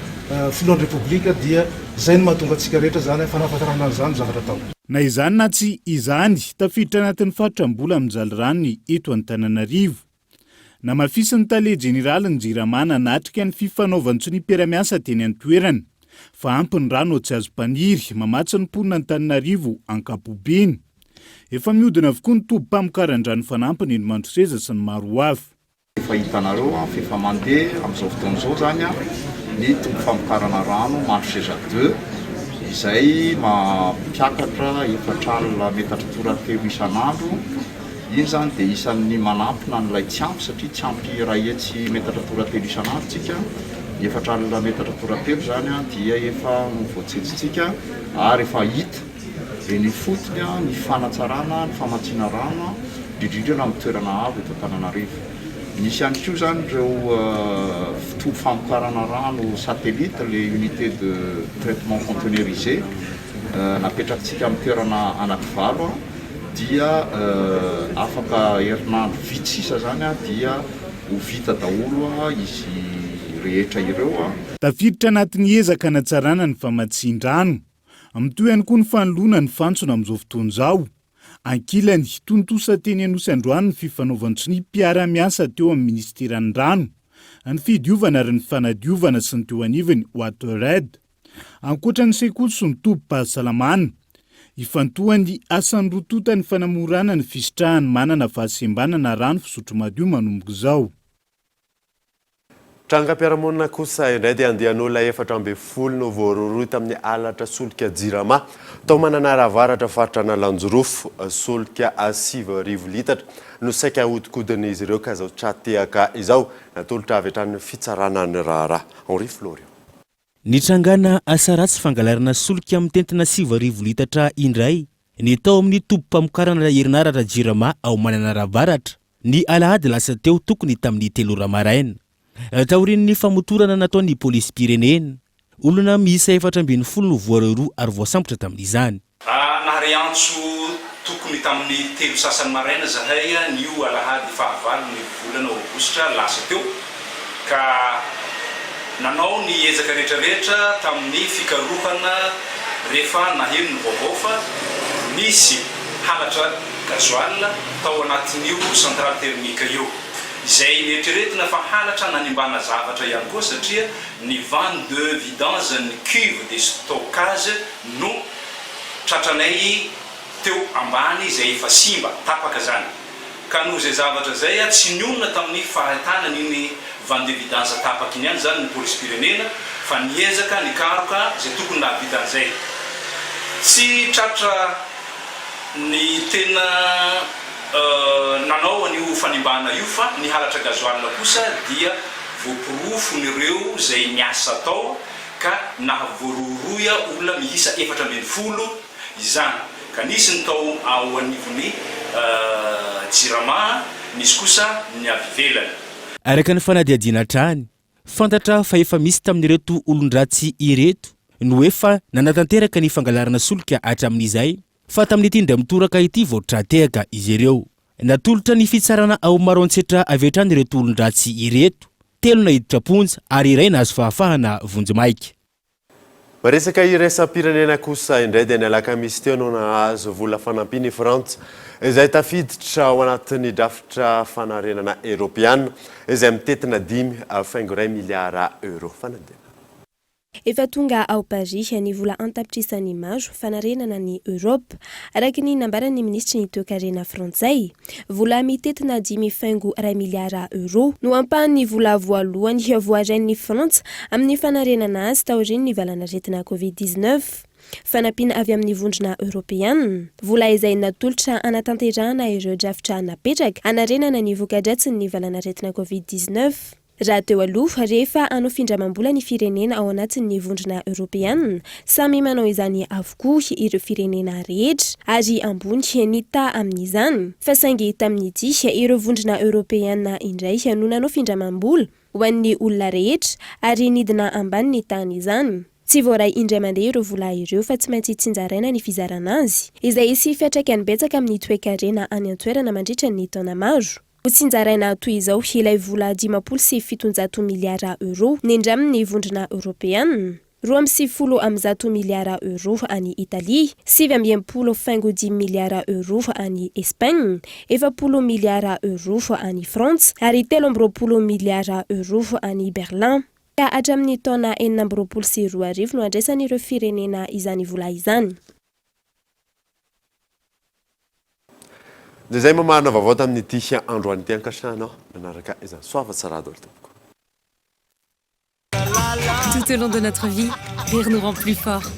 filohan'ny repoblika dia zay no mahatonga antsika rehetra zany fanafatarana zany zavatra tao. Na izany na tsy izany tafiditra anatin'ny fatram-bola mijaly ranony eto Antananarivo. Na mafisin'ny tale jeneraly ny Jiramana natrika ny fifanaovan'ny ny mpiara-miasa teny an-toerana fa ampiny rano tsy azo mpaniry mamatsy ny mponina Antananarivo ankapobeny. Efa mihodina avokoa ny tobi-pamokaran-drano fanampiny eny Mandroseza sy ny maro hafa. Efa hitanareo fefa mandeha amin'izao fotoana izao zany ny tobi-pamokarana rano Mandroseza 2 izay mampiakatra 4 metatra tora-telo isan'andro. Iny zany dia isan'ny manampina n'ilay tsy ampy satria tsy ampy raha etsy metatra tora-telo isan'andro tsika. 4 metatra tora-telo zany dia efa voatsejitsika ary efa hita ny fotony ny fanatsarana ny famatsiana rano indrindra amin'ny toerana avo eto Antananarivo. Misy ihany koa zany ireo tobi-famokarana rano satellite les unités de traitement containerisé napetrakantsika amin'ny toerana anankivalo dia afaka herinandro vitsisa zany dia ho vita daholo izy rehetra ireo. Tafiditra anatin'ny ezaka hanatsarana ny famatsian-drano. Amitoy ihany koa ny fanoloana ny fantsona amin'izao fotoana izao. Ankilany tontosa teny Anosy Androany ny fifanaovan'ny ny mpiara-miasa teo amin'ny ministeran'ny rano, ny fidiovana ary ny fanadiovana sy ny teo anivony Watered. Ankoatra ny sekoly sy ny tobim-pahasalamana, ifantohany asan'ny rotota ny fanamorana ny fisitrahany manana fahasembanana rano fisotro madio manomboka izao. Trangam-piarahamonina kosa indray dia andehan'olona 440 no voaroroy tamin'ny alatra solika Jirama tao mananaravaratra faritra Analanjorofo solika 5 litatra no saika ahodikodin'izy ireo ka zao tratehaka izao natolotra avy hatrany fitsarana ny raharaha. Henri Florio. Nitrangana asa ratsy fangalarana solika amin'ny tentina 5 litatra indray ny tao amin'ny tobi-pamokarana herinaratra Jirama ao mananaravaratra ny alahady lasa teo tokony tamin'ny 3 maraina. Taorin'ny famotorana nataon'ny polisy pirenena olona miisa 440 no voaroroy ary voasambotra tamin'izany. Nahary antso tokony tamin'ny 3 sasany maraina zahay nio alahady fahavalo ny volana aogositra lasa teo ka nanao ny ezaka rehetrarehetra tamin'ny fikarohana rehefa naheno ny vaovao fa nisy halatra gazoal tao anatin'io centrale thermique io. Izay neritreretina fa halatra nanimbana zavatra ihany koa satria ny vanne de vidange ny cuve de stockage no tratranay teo ambany izay efa simba tapaka zany. Ka noho izay zavatra zay tsy nionona tamin'ny fahatana iny vanne de vidange tapaka iny ihany zany ny polisy pirenena fa niezaka nikaroka zay tokony nahavitan'izay. Tsy tratra ny tena nanao an'io fanimbana io fa ny halatra gazoal kosa dia voapirofony zay niasa tao ka nahavoaroroya olona miisa 440 izany ka nisy ny tao ao anivony Jirama nisy kosa ny avivelana. Araka ny fanadiadiana trany fantatra fa efa misy tamin'ireto olon-dratsy ireto no efa nanatanteraka ny fangalarana solika hatramin'izay fa tamin'ny tindra mitoraka ity vao tratehaka izy ireo. Natolotra ny fitsarana ao maroantsetra avy hatrany ireto olon-dratsy ireto 3 nahiditra-ponja ary iray nahazo fahafahana vonjy-maika. Resaka iraisam-pirenena kosa indray dia ny alakamisy teo no nahazo vola fanampiny Frantsa izay tafiditra ao anatin'ny drafitra fanarenana Europeana izay mitetina 5.1 miliara euro fanadena. Efa tonga ao Paris ny vola antapitrisany maro fanarenana ny Europe araka ny nambaran'ny ministry ny toe-karena frantsay. Vola mitetina 5.2 miliara euro no ampahany vola voalohany voarain'ny Frantsa amin'ny fanarenana azy taorian'ny valanaretina Covid-19. Fanampiana avy amin'ny vondrona Europeana. Vola izay natolotra anatanterahana ireo drafitra napetraka anarenana ny voka-dratsiny valanaretina Covid-19. Raha teo aloha rehefa anao findramam-bola ny firenena ao anatin'ny vondrona Europeana, samy manao izany avokoa ireo firenena rehetra ary ambony ny ta amin'izany. Fa saingy tamin'ity ireo vondrona Europeana indray no nanao findramam-bola ho an'ny olona rehetra ary nidina ambany ny tany izany. tsy voaray indray mandeha ireo vola ireo fa tsy maintsy tsinjaraina ny fizarana azy izay isy fiatraikany betsaka amin'ny toe-karena any an-toerana mandritra ny taona maro. Ho tsinjaraina toy izao ilay vola 570 miliara euro nendraminy vondrona Europeanina, 270 miliara euro any Italia, 750 miliara euro any Espagne, 70 miliara euro any France ary 13 miliara euro any Berlin. Ka hatramin'ny taona 2024 no andraisan'ireo firenena izany vola izany. dia zay mamarina vaovao tamin'ity androany ity ankasitrahana manaraka izany soava tsara daholo tompoko. Tout au long de notre vie, rire nous rend plus forts.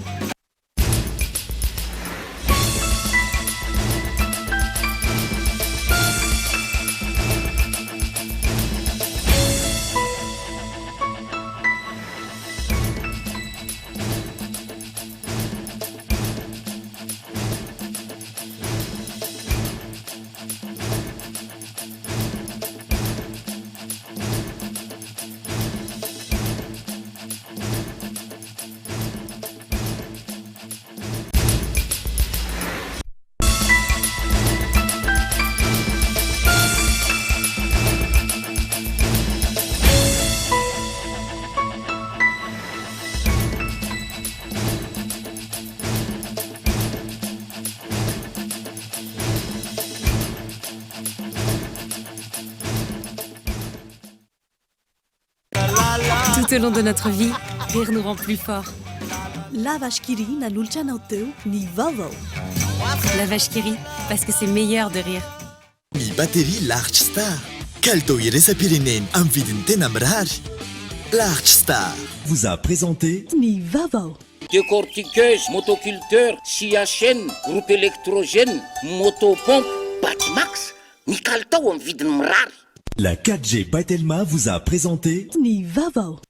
Tout au long de notre vie, rire nous rend plus forts. La vache qui rit nanolotra anao teo ny vaovao. La vache qui rit, parce que c'est meilleur de rire. Ny batterie Large Star kalitao iraisam-pireneny amin'ny vidiny tena mirary. Large Star vous a présenté ny vaovao. Décortiqueuse, motoculteur, scie à chaîne, groupe électrogène, motopompe, Batimax, ny kalitao amin'ny vidiny mirary. La 4G by Telma vous a présenté ny vaovao.